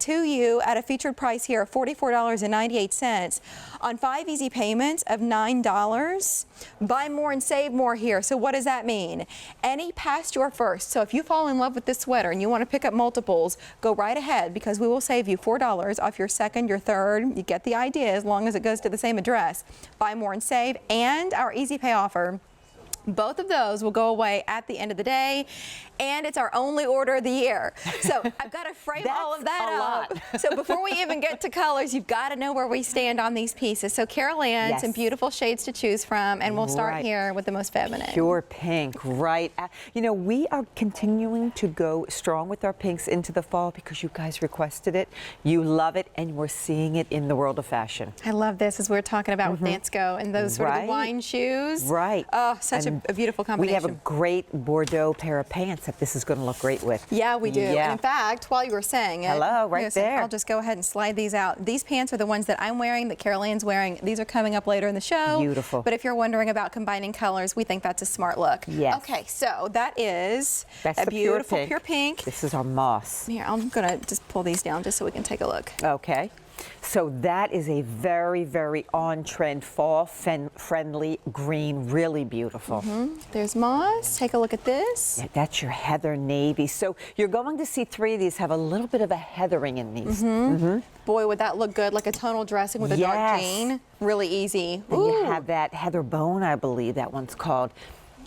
to you at a featured price here of $44.98 on 5 easy payments of $9. Buy more and save more here. So what does that mean? Any past your first. So if you fall in love with this sweater and you want to pick up multiples, go right ahead because we will save you $4 off your second, your third. You get the idea as long as it goes to the same address. Buy more and save, and our easy pay offer. Both of those will go away at the end of the day, and it's our only order of the year. So I've got to frame all of that up. So before we even get to colors, you've got to know where we stand on these pieces. So Carol Ann, some beautiful shades to choose from, and we'll start here with the most feminine. Pure pink, right. You know, we are continuing to go strong with our pinks into the fall because you guys requested it. You love it, and we're seeing it in the world of fashion. I love this, as we were talking about with Dansko and those sort of wine shoes. Right. Oh, such a beautiful combination. We have a great Bordeaux pair of pants that this is going to look great with. Yeah, we do. And in fact, while you were saying it, hello, right there. I'll just go ahead and slide these out. These pants are the ones that I'm wearing, that Carol Ann's wearing. These are coming up later in the show. Beautiful. But if you're wondering about combining colors, we think that's a smart look. Yes. Okay, so that's a the beautiful pure pink. This is our moss. Here, I'm going to just pull these down just so we can take a look. Okay. So that is a very, very on-trend, fall-friendly green, really beautiful. There's moss. Take a look at this. Yeah, that's your heather navy. So you're going to see 3 of these have a little bit of a heathering in these. Boy, would that look good, like a tonal dressing with a dark jean. Really easy. And you have that heather bone, I believe that one's called.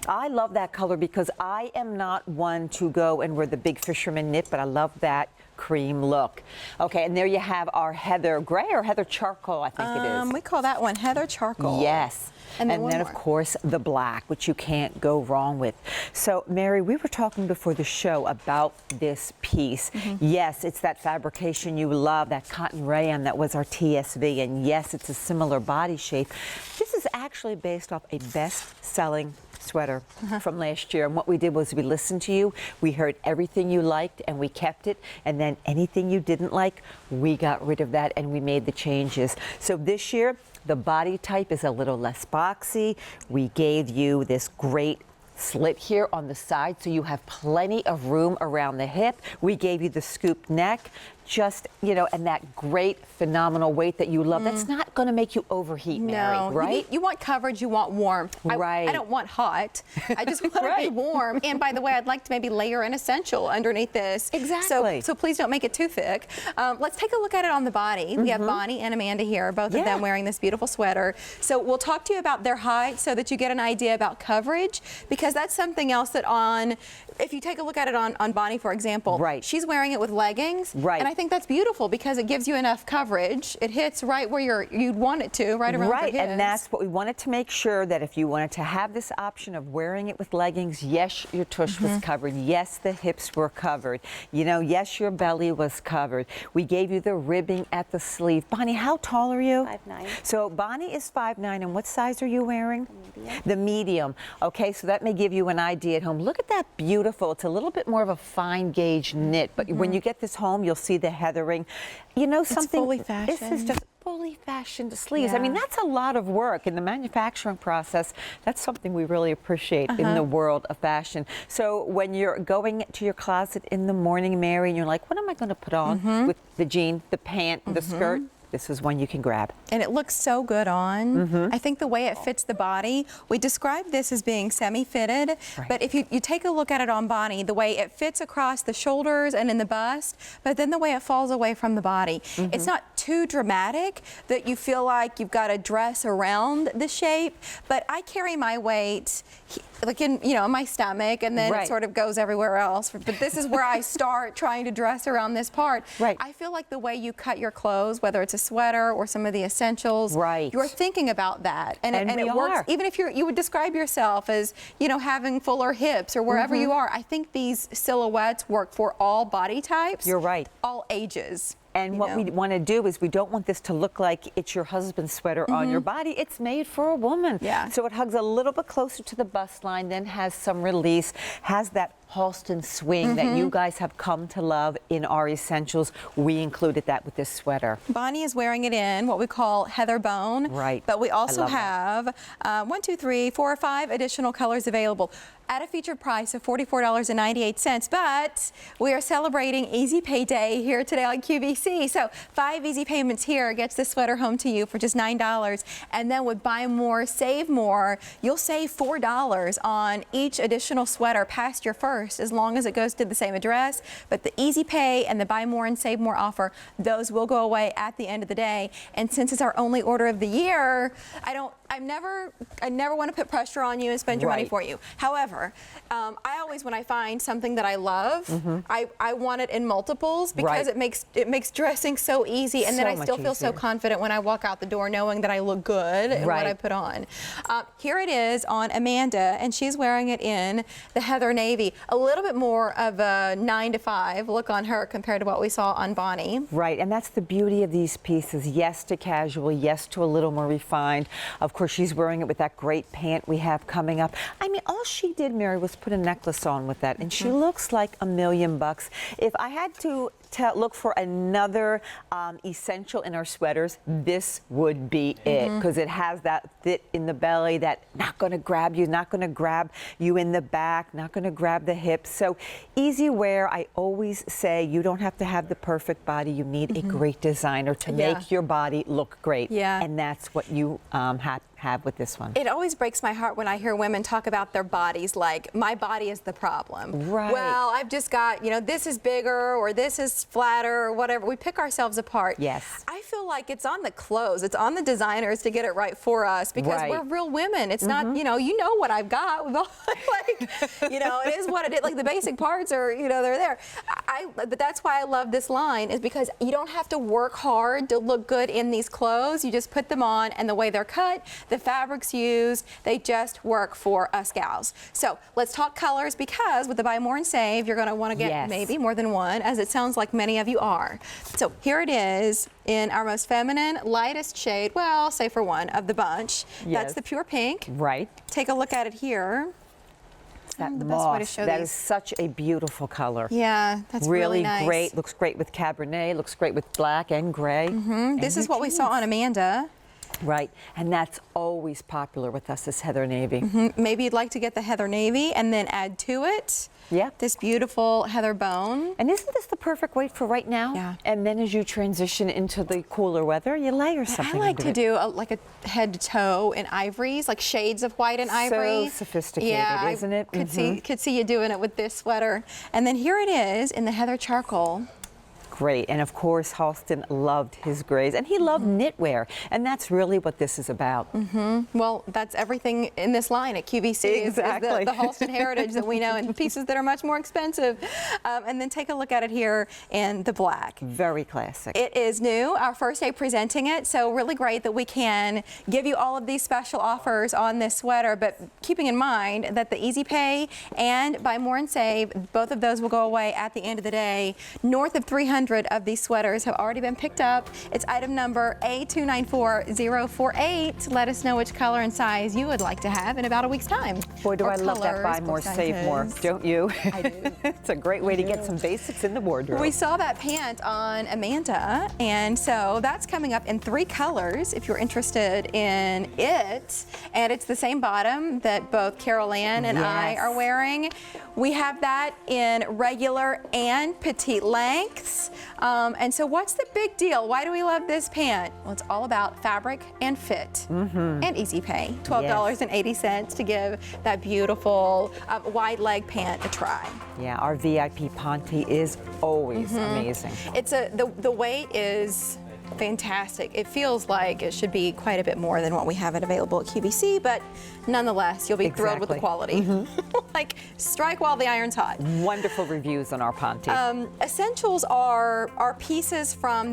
I love that color because I am not one to go and wear the big fisherman knit, but I love that cream look. Okay, and there you have our heather gray or heather charcoal, I think it is. We call that one heather charcoal. Yes. And then of course, the black, which you can't go wrong with. So, Mary, we were talking before the show about this piece. Yes, it's that fabrication you love, that cotton rayon that was our TSV, and yes, it's a similar body shape. This is actually based off a best-selling sweater from last year, and what we did was we listened to you, we heard everything you liked and we kept it, and then anything you didn't like, we got rid of that and we made the changes. So this year the body type is a little less boxy. We gave you this great slit here on the side so you have plenty of room around the hip. We gave you the scoop neck, just, you know, and that great phenomenal weight that you love. That's not going to make you overheat, Mary, right? You want coverage, you want warmth. Right. I don't want hot. I just want to be warm. And by the way, I'd like to maybe layer an essential underneath this. Exactly. So please don't make it too thick. Let's take a look at it on the body. We have Bonnie and Amanda here, both of them wearing this beautiful sweater. So we'll talk to you about their height so that you get an idea about coverage, because that's something else that if you take a look at it on Bonnie, for example, she's wearing it with leggings. And I think that's beautiful because it gives you enough coverage. It hits right where you'd want it to, right around the hips. And that's what we wanted to make sure, that if you wanted to have this option of wearing it with leggings, yes, your tush was covered. Yes, the hips were covered. You know, yes, your belly was covered. We gave you the ribbing at the sleeve. Bonnie, how tall are you? 5'9". So Bonnie is 5'9", and what size are you wearing? The medium. The medium. Okay, so that may give you an idea at home. Look at that beautiful. It's a little bit more of a fine gauge knit, but when you get this home, you'll see the heathering. You know something? It's fully fashioned. This is just fully fashioned sleeves. I mean, that's a lot of work in the manufacturing process. That's something we really appreciate in the world of fashion. So when you're going to your closet in the morning, Mary, and you're like, what am I going to put on with the jean, the pant, the skirt? This is one you can grab. And it looks so good on. I think the way it fits the body, we described this as being semi-fitted, but if you take a look at it on Bonnie, the way it fits across the shoulders and in the bust, but then the way it falls away from the body. It's not too dramatic that you feel like you've got to dress around the shape, but I carry my weight like in my stomach, and then it sort of goes everywhere else. But this is where I start trying to dress around this part. I feel like the way you cut your clothes, whether it's a sweater or some of the essentials, you're thinking about that, and it works. Even if you would describe yourself as having fuller hips or wherever you are, I think these silhouettes work for all body types. You're right. All ages. And what we want to do is we don't want this to look like it's your husband's sweater on your body. It's made for a woman. So it hugs a little bit closer to the bust line, then has some release, has that Halston swing that you guys have come to love in our essentials. We included that with this sweater. Bonnie is wearing it in what we call heather bone. Right. But we also have 1, 2, 3, 4, or 5 additional colors available at a featured price of $44.98. But we are celebrating Easy Pay Day here today on QVC. So 5 easy payments here gets this sweater home to you for just $9. And then with Buy More, Save More, you'll save $4 on each additional sweater past your first, as long as it goes to the same address. But the Easy Pay and the Buy More and Save More offer, those will go away at the end of the day. And since it's our only order of the year, I never want to put pressure on you and spend your money for you. However, I always, when I find something that I love, I want it in multiples, because it makes dressing so easy, and then I still feel so confident when I walk out the door knowing that I look good in what I put on. Here it is on Amanda, and she's wearing it in the heather navy. A little bit more of a 9 to 5 look on her compared to what we saw on Bonnie. Right, and that's the beauty of these pieces. Yes to casual, yes to a little more refined. Of course, she's wearing it with that great pant we have coming up. I mean, all she did, Mary, was put a necklace on with that, and she looks like $1,000,000. If I had to look for another essential in our sweaters, this would be it, because it has that fit in the belly, that not going to grab you, not going to grab you in the back, not going to grab the hips. So easy wear. I always say you don't have to have the perfect body. You need a great designer to make your body look great. And that's what you have with this one. It always breaks my heart when I hear women talk about their bodies like, my body is the problem. Right. Well, I've just got, this is bigger, or this is flatter, or whatever. We pick ourselves apart. Yes. I feel like it's on the clothes, it's on the designers to get it right for us, because we're real women. It's not, you know what I've got. We've all, it is what it is. Like, the basic parts are, they're there. But that's why I love this line, is because you don't have to work hard to look good in these clothes. You just put them on, and the way they're cut, the fabrics used, they just work for us gals. So let's talk colors, because with the Buy More and Save, you're going to want to get maybe more than one, as it sounds like many of you are. So here it is in our most feminine, lightest shade, well, say for one, of the bunch. That's the pure pink. Right. Take a look at it here. That the moss, best way to show that these. is such a beautiful color. Yeah, that's really nice. Great. Looks great with Cabernet. Looks great with black and gray. This is what we saw on Amanda. Right, and that's always popular with us, this heather navy. Maybe you'd like to get the heather navy and then add to it this beautiful heather bone. And isn't this the perfect weight for right now? Yeah. And then as you transition into the cooler weather, you layer something. I like to do like a head to toe in ivories, like shades of white and ivory. So sophisticated, isn't it? Could see you doing it with this sweater. And then here it is in the heather charcoal. Great, and of course Halston loved his grays, and he loved knitwear, and that's really what this is about. Well, that's everything in this line at QVC. Exactly. Is the Halston heritage that we know, and pieces that are much more expensive. And then take a look at it here in the black. Very classic. It is new, our first day presenting it, so really great that we can give you all of these special offers on this sweater, but keeping in mind that the Easy Pay and Buy More and Save, both of those will go away at the end of the day. North of 300 of these sweaters have already been picked up. It's item number A294048. Let us know which color and size you would like to have in about a week's time. Boy, do I love that Buy More, Save More, don't you? I do. It's a great way to get some basics in the wardrobe. We saw that pant on Amanda, and so that's coming up in 3 colors if you're interested in it. And it's the same bottom that both Carol Ann and I are wearing. We have that in regular and petite lengths. And so what's the big deal? Why do we love this pant? Well, it's all about fabric and fit and Easy Pay. $12.80 to give that beautiful wide leg pant a try. Yeah, our VIP Ponte is always amazing. It's the weight is fantastic. It feels like it should be quite a bit more than what we have it available at QVC, but nonetheless, you'll be thrilled with the quality. Like, strike while the iron's hot. Wonderful reviews on our Ponte. Essentials are pieces from